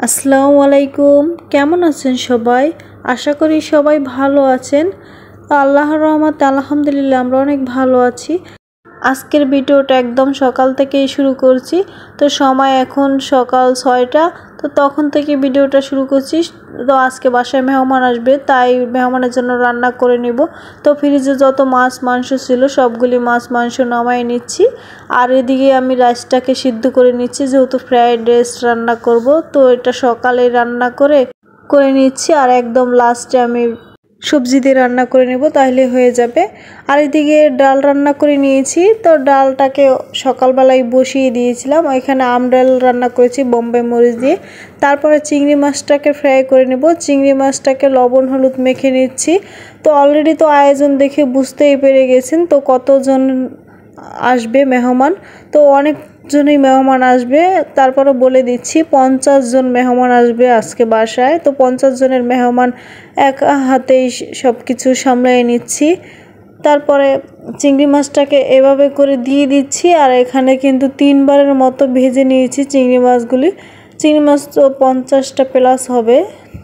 আসসালামু আলাইকুম। কেমন আছেন সবাই? আশা করি সবাই ভালো আছেন। আল্লাহর রহমতে আলহামদুলিল্লাহ আমরা অনেক ভালো আছি। আজকের ভিডিওটা একদম সকাল থেকেই শুরু করছি। তো সময় এখন সকাল 6টা, তো তখন থেকে ভিডিওটা শুরু করছি। তো আজকে বাসায় মেহমান আসবে, তাই মেহমানের জন্য রান্না করে নিব। তো ফ্রিজে যত মাছ মাংস ছিল সবগুলি মাছ মাংস নামাই নিচ্ছি। আর এদিকে আমি রাইসটাকে সিদ্ধ করে নিচ্ছি, যেহেতু ফ্রাইড রাইস রান্না করব। তো এটা সকালে রান্না করে নিচ্ছি, আর একদম লাস্টে আমি সবজি দিয়ে রান্না করে নেব, তাহলে হয়ে যাবে। আর এদিকে ডাল রান্না করে নিয়েছি। তো ডালটাকে সকালবেলায় বসিয়ে দিয়েছিলাম। এখানে আমডাল রান্না করেছি বোম্বে মরিচ দিয়ে। তারপরে চিংড়ি মাছটাকে ফ্রাই করে নেব। চিংড়ি মাছটাকে লবণ হলুদ মেখে নিচ্ছি। তো অলরেডি তো আয়োজন দেখে বুঝতেই পেরে গেছেন তো কতজন আসবে মেহমান। তো অনেকজনই মেহমান আসবে, তারপরে বলে দিচ্ছি 50 জন মেহমান আসবে আজকে বাসায়। তো 50 জনের মেহমান এক হাতেই সব কিছু সামলাই নিচ্ছি। তারপরে চিংড়ি মাছটাকে এভাবে করে দিয়ে দিচ্ছি। আর এখানে কিন্তু 3বারের মতো ভেজে নিয়েছি চিংড়ি মাছগুলি। চিংড়ি মাছ তো 50টা প্লাস হবে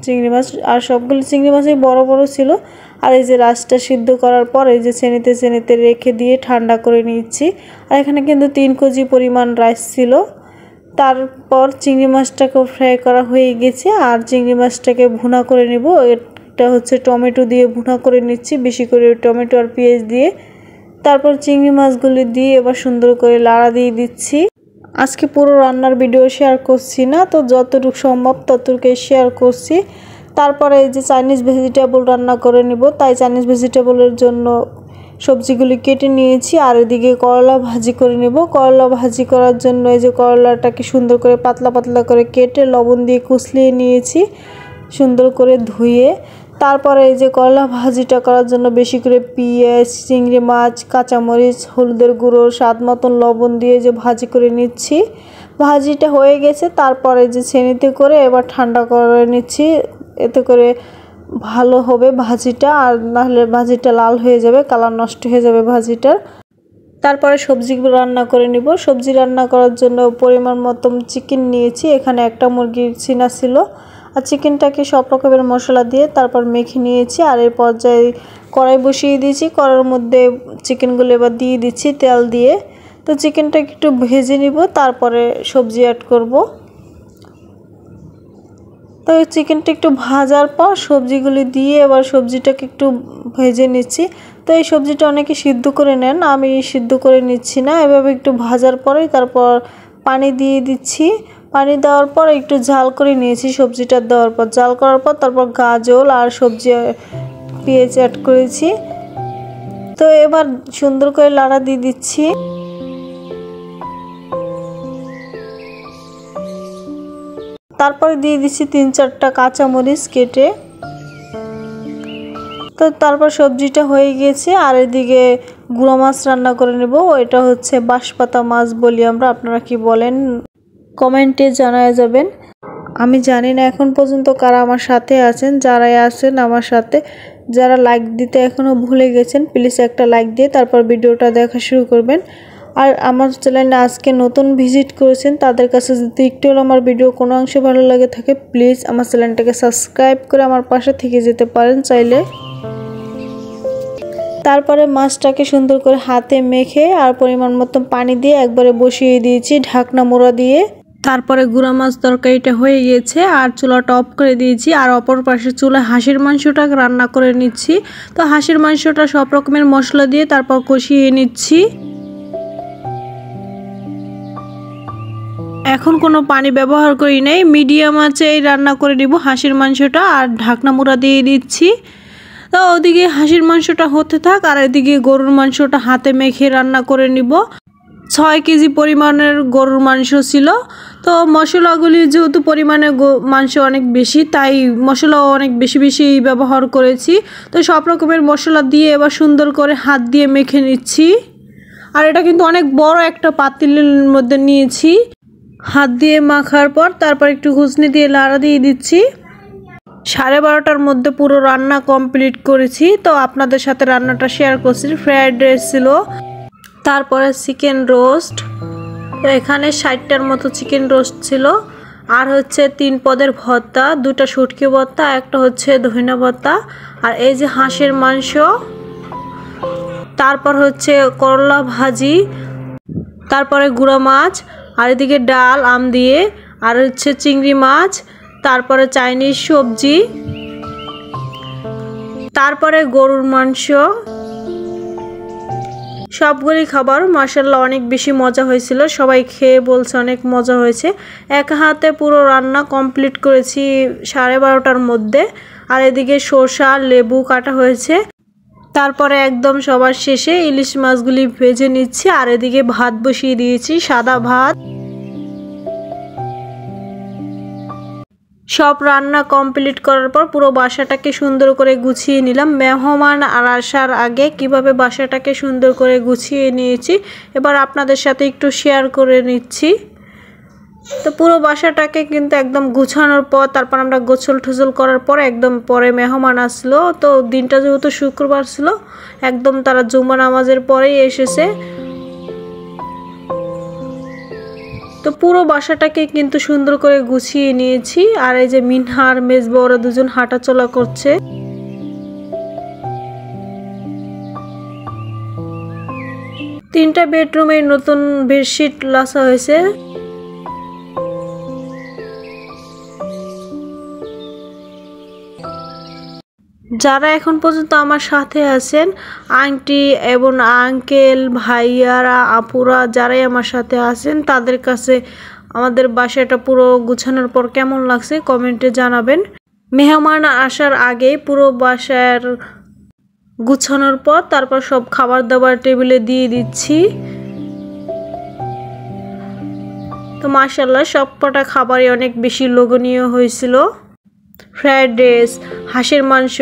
চিংড়ি মাছ, আর সবগুলো চিংড়ি মাছই বড় বড় ছিল। আর এই যে রাইসটা সিদ্ধ করার পর এই যে ছেনিতে রেখে দিয়ে ঠান্ডা করে নিচ্ছি। আর এখানে কিন্তু 3 কেজি পরিমাণ রাইস ছিল। তারপর চিংড়ি মাছটাকেও ফ্রাই করা হয়ে গেছে, আর চিংড়ি মাছটাকে ভুনা করে নেব। এটা হচ্ছে টমেটো দিয়ে ভুনা করে নিচ্ছি, বেশি করে টমেটো আর পেঁয়াজ দিয়ে। তারপর চিংড়ি মাছগুলি দিয়ে এবার সুন্দর করে লাড়া দিয়ে দিচ্ছি। আজকে পুরো রান্নার ভিডিও শেয়ার করছি না, তো যতটুকু সম্ভব ততটুকু শেয়ার করছি। তারপরে এই যে চাইনিজ ভেজিটেবল রান্না করে নিব, তাই চাইনিজ ভেজিটেবলের জন্য সবজিগুলি কেটে নিয়েছি। আর এদিকে করলা ভাজি করে নেব। করলা ভাজি করার জন্য এই যে করলাটাকে সুন্দর করে পাতলা পাতলা করে কেটে লবণ দিয়ে কুচলিয়ে নিয়েছি, সুন্দর করে ধুয়ে। তারপরে এই যে করলা ভাজিটা করার জন্য বেশি করে পেঁয়াজ, চিংড়ি মাছ, কাঁচামরিচ, হলুদের গুঁড়ো, স্বাদ মতন লবণ দিয়ে যে ভাজি করে নিচ্ছি। ভাজিটা হয়ে গেছে, তারপরে যে ছেনিতে করে এবার ঠান্ডা করে নিচ্ছি। এতে করে ভালো হবে ভাজিটা, আর নাহলে ভাজিটা লাল হয়ে যাবে, কালার নষ্ট হয়ে যাবে ভাজিটার। তারপরে সবজি রান্না করে নিব। সবজি রান্না করার জন্য পরিমাণ মতন চিকেন নিয়েছি। এখানে একটা মুরগির সিনা ছিল। আর চিকেনটাকে সব রকমের মশলা দিয়ে তারপর মেখে নিয়েছি। আর এই পর্যায়ে কড়াই বসিয়ে দিয়েছি। কড়াইয়ের মধ্যে চিকেনগুলো এবার দিয়ে দিচ্ছি তেল দিয়ে। তো চিকেনটাকে একটু ভেজে নিব, তারপরে সবজি অ্যাড করব। তো এই চিকেনটা একটু ভাজার পর সবজিগুলি দিয়ে এবার সবজিটাকে একটু ভেজে নিচ্ছি। তো এই সবজিটা অনেকে সিদ্ধ করে নেন, আমি সিদ্ধ করে নিচ্ছি না। এভাবে একটু ভাজার পরেই তারপর পানি দিয়ে দিচ্ছি। পানি দেওয়ার পর একটু ঝাল করে নিয়েছি সবজিটা দেওয়ার পর। জাল করার পর তারপর গাজর আর সবজি পেঁয়াজ অ্যাড করেছি। তো এবার সুন্দর করে লাড়া দিয়ে দিচ্ছি। তারপরে দিয়ে দিচ্ছি 3-4টা কাঁচামরিচ কেটে। তো তারপর সবজিটা হয়ে গেছে। আর এদিকে গুঁড়ো মাছ রান্না করে নেব। এটা হচ্ছে বাঁশপাতা মাছ বলি আমরা, আপনারা কি বলেন কমেন্টে জানায় যাবেন। আমি জানি না এখন পর্যন্ত কারা আমার সাথে আছেন। যারাই আছেন আমার সাথে, যারা লাইক দিতে এখনও ভুলে গেছেন, প্লিজ একটা লাইক দিয়ে তারপর ভিডিওটা দেখা শুরু করবেন। আর আমার চ্যানেলে আজকে নতুন ভিজিট করেছেন, তাদের কাছে যদি একটু হলো আমার ভিডিও কোনো অংশে ভালো লাগে থাকে, প্লিজ আমার চ্যানেলটাকে সাবস্ক্রাইব করে আমার পাশে থেকে যেতে পারেন চাইলে। তারপরে মাছটাকে সুন্দর করে হাতে মেখে আর পরিমাণ মতো পানি দিয়ে একবারে বসিয়ে দিয়েছি ঢাকনা মোড়া দিয়ে। তারপরে গুঁড়া মাছ তরকারিটা হয়ে গেছে, আর চুলাটা অফ করে দিয়েছি। আর অপর পাশে চুলায় হাঁসের মাংসটা রান্না করে নিচ্ছি। তো হাঁসের মাংসটা সব রকমের মশলা দিয়ে তারপর কষিয়ে নিচ্ছি। এখন কোনো পানি ব্যবহার করি নাই, মিডিয়াম আঁচেই রান্না করে নিব হাঁসের মাংসটা। আর ঢাকনা মোড়া দিয়ে দিচ্ছি। তো ওদিকে হাঁসের মাংসটা হতে থাক, আর এদিকে গরুর মাংসটা হাতে মেখে রান্না করে নিব। 6 কেজি পরিমাণের গরুর মাংস ছিল। তো মশলাগুলি যেহেতু পরিমাণে মাংস অনেক বেশি, তাই মশলাও অনেক বেশি ব্যবহার করেছি। তো সব রকমের মশলা দিয়ে এবার সুন্দর করে হাত দিয়ে মেখে নিচ্ছি। আর এটা কিন্তু অনেক বড় একটা পাতিলের মধ্যে নিয়েছি। হাত দিয়ে মাখার পর তারপর একটু ঘুষনি দিয়ে লাড়া দিয়ে দিচ্ছি। 12:30টার মধ্যে পুরো রান্না কমপ্লিট করেছি। তো আপনাদের সাথে রান্নাটা শেয়ার করছি। ফ্রাইড রাইস ছিল, তারপরে চিকেন রোস্ট। তো এখানে 60টার মতো চিকেন রোস্ট ছিল। আর হচ্ছে 3 পদের ভর্তা, 2টা শুটকি ভর্তা, একটা হচ্ছে ধনিয়া ভর্তা, আর এই যে হাঁসের মাংস, তারপর হচ্ছে করলা ভাজি, তারপরে গুঁড়া মাছ, আর এদিকে ডাল আম দিয়ে, আর হচ্ছে চিংড়ি মাছ, তারপরে চাইনিজ সবজি, তারপরে গরুর মাংস। সবগুলি খাবার মাশাআল্লাহ অনেক বেশি মজা হয়েছিল। সবাই খেয়ে বলছে অনেক মজা হয়েছে। এক হাতে পুরো রান্না কমপ্লিট করেছি 12:30টার মধ্যে। আর এদিকে শসা লেবু কাটা হয়েছে। তারপরে একদম সবার শেষে ইলিশ মাছগুলি ভেজে নিচ্ছি। আর এদিকে ভাত বসিয়ে দিয়েছি, সাদা ভাত। সব রান্না কমপ্লিট করার পর পুরো বাসাটাকে সুন্দর করে গুছিয়ে নিলাম। মেহমান আর আসার আগে কিভাবে বাসাটাকে সুন্দর করে গুছিয়ে নিয়েছি এবার আপনাদের সাথে একটু শেয়ার করে নিচ্ছি। তো পুরো বাসাটাকে কিন্তু একদম গুছানোর পর তারপর আমরা গোছল ঠোছল করার পর একদম পরে মেহমান আসলো। তো দিনটা যেহেতু শুক্রবার ছিল, একদম তারা জুমা নামাজের পরেই এসেছে। তো পুরো বাসাটাকে কিন্তু সুন্দর করে গুছিয়ে নিয়েছি। আর এই যে মিনহা আর মেজবা ওরা দুজন হাঁটাচলা করছে। তিনটা বেডরুমে নতুন বেডশিট লাসা হয়েছে। যারা এখন পর্যন্ত আমার সাথে আছেন, আন্টি এবং আঙ্কেল, ভাইয়ারা, আপুরা, যারাই আমার সাথে আছেন, তাদের কাছে আমাদের বাসাটা পুরো গুছানোর পর কেমন লাগছে কমেন্টে জানাবেন। মেহমান আসার আগে পুরো বাসার গুছানোর পর তারপর সব খাবার দাবার টেবিলে দিয়ে দিচ্ছি। তো মাশাআল্লাহ সবকটা খাবারই অনেক বেশি লোভনীয় হয়েছিল। ফ্রাইড রাইস, হাঁসের মাংস,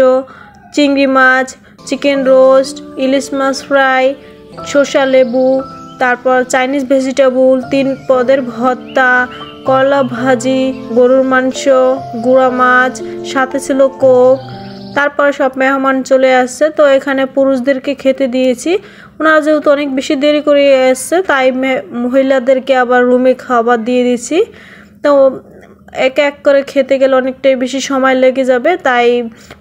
চিংড়ি মাছ, চিকেন রোস্ট, ইলিশ মাছ ফ্রাই, শসা লেবু, তারপর চাইনিজ ভেজিটেবল, 3 পদের ভর্তা, করলা ভাজি, গরুর মাংস, গুঁড়া মাছ, সাথে ছিল কোক। তারপর সব মেহমান চলে আসছে। তো এখানে পুরুষদেরকে খেতে দিয়েছি। ওনারা যেহেতু অনেক বেশি দেরি করে আসছে, তাই মহিলাদেরকে আবার রুমে খাবার দিয়ে দিয়েছি। তো এক এক করে খেতে গেলে অনেকটাই বেশি সময় লেগে যাবে, তাই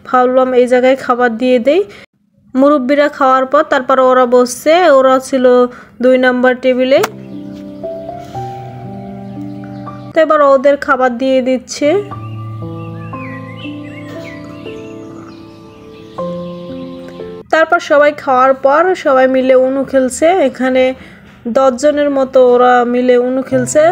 ভাবলাম এই জায়গায় খাবার দিয়ে দেই। মুরব্বীরা খাওয়ার পর তারপর ওরা বসছে। ওরা ছিল 2 নম্বর টেবিলে। তো এবার ওদের খাবার দিয়ে দিচ্ছে। তারপর সবাই খাওয়ার পর সবাই মিলে উনু খেলছে। এখানে 10 জনের মতো ওরা মিলে উনু খেলছে।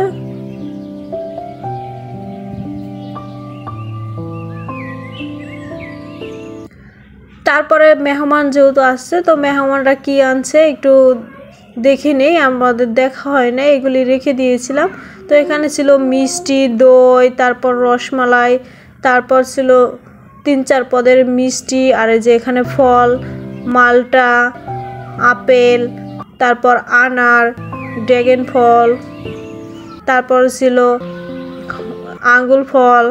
তারপরে মেহমান যেহেতু আসছে, তো মেহমানরা কি আনছে একটু দেখে নেই, আমাদের দেখা হয় না, এগুলি রেখে দিয়েছিলাম। তো এখানে ছিল মিষ্টি, দই, তারপর রসমালাই, তারপর ছিল 3-4 পদের মিষ্টি, আর এই যে এখানে ফল, মালটা, আপেল, তারপর আনার, ড্রাগন ফল, তারপর ছিল আঙ্গুর ফল,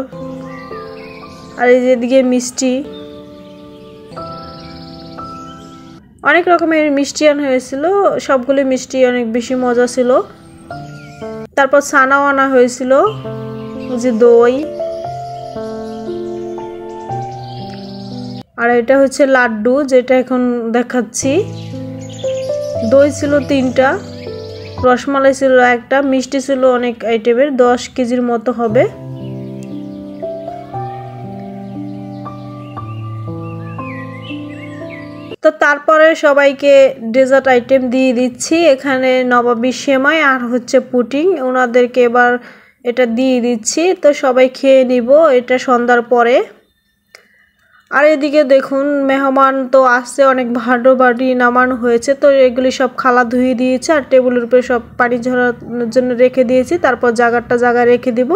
আর এই যে এদিকে মিষ্টি। অনেক রকমের মিষ্টি আনা হয়েছিল, সবগুলো মিষ্টি অনেক বেশি মজা ছিল। তারপর ছানাও আনা হয়েছিল, যে দই, আর এটা হচ্ছে লাড্ডু যেটা এখন দেখাচ্ছি। দই ছিল 3টা, রসমালাই ছিল 1টা, মিষ্টি ছিল অনেক আইটেমের, 10 কেজির মতো হবে। তো তারপরে সবাইকে ডেজার্ট আইটেম দিয়ে দিচ্ছি। এখানে নবাবী সেমাই আর হচ্ছে পুডিং, ওনাদেরকে এবার এটা দিয়ে দিচ্ছি। তো সবাই খেয়ে নিব এটা সন্ধ্যার পরে। আর এদিকে দেখুন মেহমান তো আসছে, অনেক ভালো বাড়ি নামানো হয়েছে। তো এগুলি সব খালা ধুয়ে দিয়েছে আর টেবিলের উপরে সব পানি ঝরানোর জন্য রেখে দিয়েছি। তারপর জায়গায় রেখে দিব।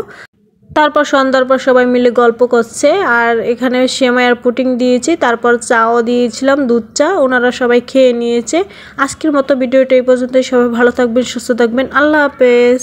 তারপর সন্ধ্যার পর সবাই মিলে গল্প করছে। আর এখানে সেমাই আর পুডিং দিয়েছি, তারপর চাও দিয়েছিলাম, দুধ চা। ওনারা সবাই খেয়ে নিয়েছে। আজকের মতো ভিডিওটা এই পর্যন্তই। সবাই ভালো থাকবেন, সুস্থ থাকবেন। আল্লাহ হাফেজ।